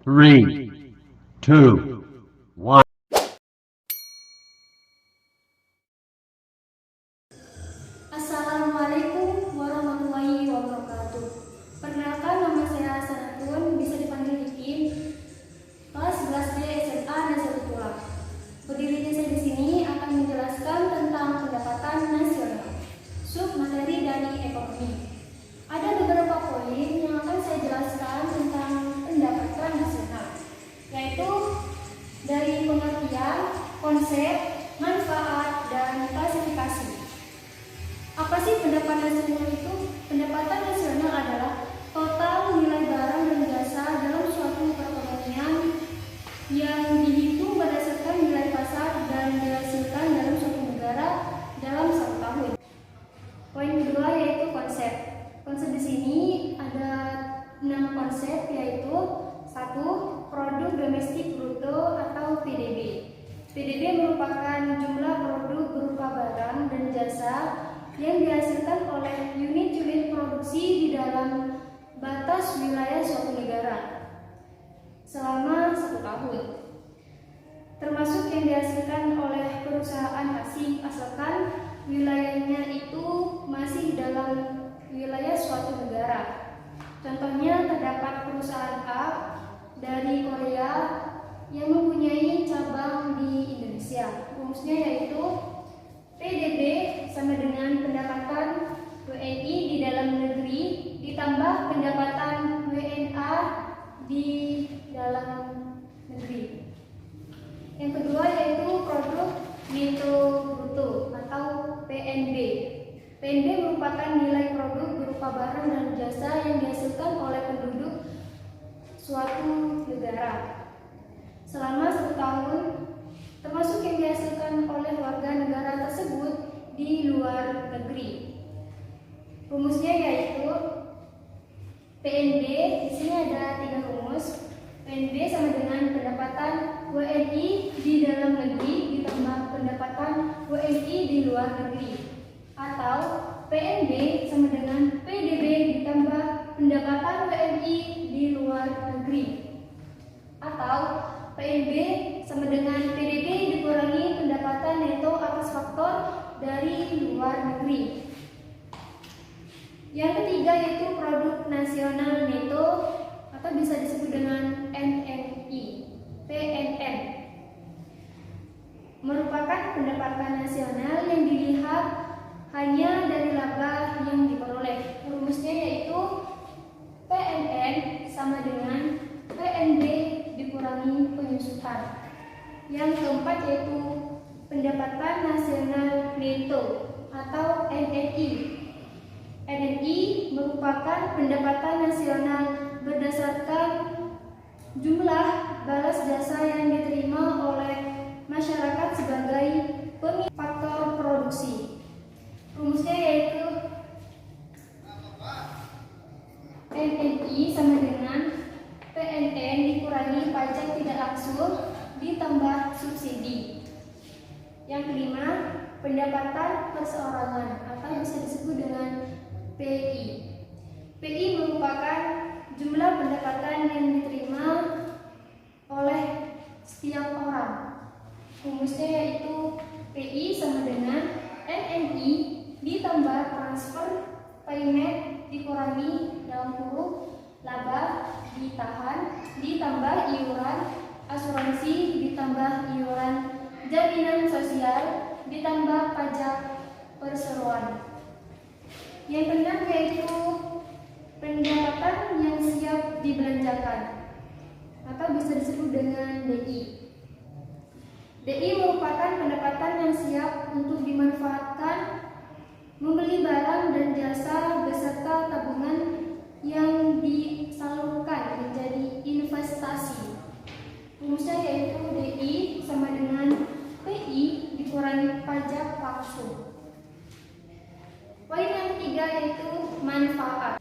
Three, two, one. Assalamualaikum warahmatullahi wabarakatuh. Perkenalkan, nama saya Hasanatun, bisa dipanggil Ikin, kelas 11B SMA Nazarul Ulama. Berdirinya saya di sini akan menjelaskan tentang pendapatan nasional, sub materi dari ekonomi. Ada beberapa poin yang akan saya jelaskan tentang pendapatan nasional, yaitu dari pengertian, konsep, manfaat, dan klasifikasi. Apa sih pendapatan nasional itu? Pendapatan nasional adalah total nilai barang dan jasa dalam suatu perekonomian yang dihitung berdasarkan nilai pasar dan dihasilkan dalam suatu negara dalam satu tahun. Poin kedua yaitu konsep. Konsep di sini ada 6 konsep, yaitu 1. Produk domestik bruto atau PDB. PDB merupakan jumlah produk berupa barang dan jasa yang dihasilkan oleh unit-unit produksi di dalam batas wilayah suatu negara selama 1 tahun, termasuk yang dihasilkan oleh perusahaan asing asalkan wilayahnya itu masih dalam wilayah suatu negara. Contohnya, terdapat perusahaan A dari Korea yang mempunyai cabang di Indonesia. Rumusnya yaitu PDB sama dengan pendapatan WNI di dalam negeri ditambah pendapatan WNA di dalam negeri. Yang kedua yaitu produk neto bruto atau PNB. PNB merupakan nilai produk berupa barang dan jasa yang dihasilkan oleh penduduk suatu negara selama 1 tahun, termasuk yang dihasilkan oleh warga negara tersebut di luar negeri. Rumusnya yaitu PNB, di sini ada 3 rumus. PNB sama dengan pendapatan WNI di dalam negeri ditambah pendapatan WNI di luar negeri, atau PNB sama dengan PDB ditambah pendapatan WNI di luar negeri, atau PNB sama dengan PDB dikurangi pendapatan neto atas faktor dari luar negeri. Yang ketiga yaitu produk nasional neto atau bisa disebut dengan NNI, PNN. Merupakan pendapatan nasional yang dilihat hanya dari laba yang diperoleh. Rumusnya yaitu PNN sama dengan PNB dikurangi penyusutan. Yang keempat yaitu pendapatan nasional neto atau NNI. NNI merupakan pendapatan nasional berdasarkan jumlah balas jasa yang diterima oleh masyarakat sebagai pemilik faktor produksi. Rumusnya yaitu NNI sama dengan PNN dikurangi pajak tidak langsung ditambah subsidi. Yang kelima, pendapatan perseorangan atau bisa disebut dengan PI. PI merupakan jumlah pendapatan yang diterima oleh setiap orang. Rumusnya yaitu PI sama dengan NNI ditambah transfer payment dikurangi dalam kurung laba ditahan ditambah iuran asuransi ditambah iuran jaminan sosial ditambah pajak perseroan. Yang keenam yaitu pendapatan yang siap dibelanjakan atau bisa disebut dengan DI. DI merupakan pendapatan yang siap untuk dimanfaatkan membeli barang dan jasa beserta tabungan yang disalurkan menjadi investasi. Rumusnya yaitu DI sama dengan PI dikurangi pajak langsung. Poin yang ketiga yaitu manfaat.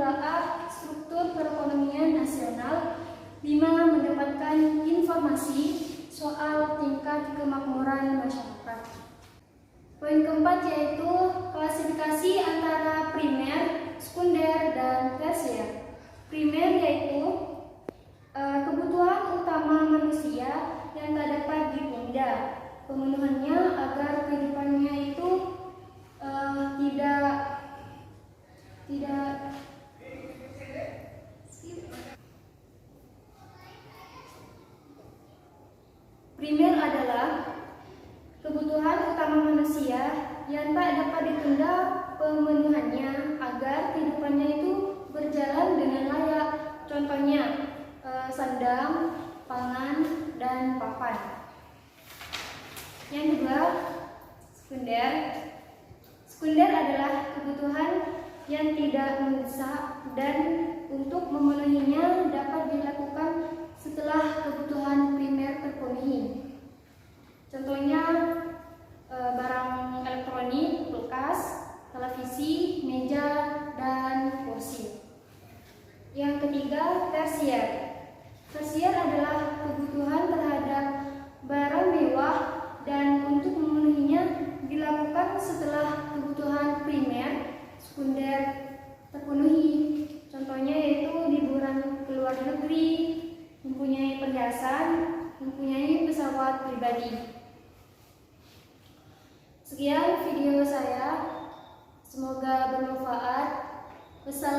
menelaah struktur perekonomian nasional. 5. Mendapatkan informasi soal tingkat kemakmuran masyarakat. Poin keempat yaitu klasifikasi antara primer, sekunder, dan tersier. Primer yaitu kebutuhan utama manusia yang tak dapat ditunda pemenuhannya agar kehidupannya itu tidak primer adalah kebutuhan utama manusia yang tak dapat ditunda pemenuhannya agar kehidupannya itu berjalan dengan layak. Contohnya sandang, pangan, dan papan. Yang kedua, sekunder. Sekunder adalah kebutuhan yang tidak mendesak dan untuk memenuhinya dapat dilakukan setelah kebutuhan primer terpenuhi. Contohnya barang elektronik, kulkas, televisi, meja, dan kursi. Yang ketiga, tersier. Tersier adalah kebutuhan terhadap barang mewah dan untuk memenuhinya dilakukan setelah kebutuhan primer, sekunder terpenuhi. Contohnya yaitu liburan ke luar negeri, mempunyai perhiasan, mempunyai pesawat pribadi. Sekian video saya, semoga bermanfaat. Wassalamualaikum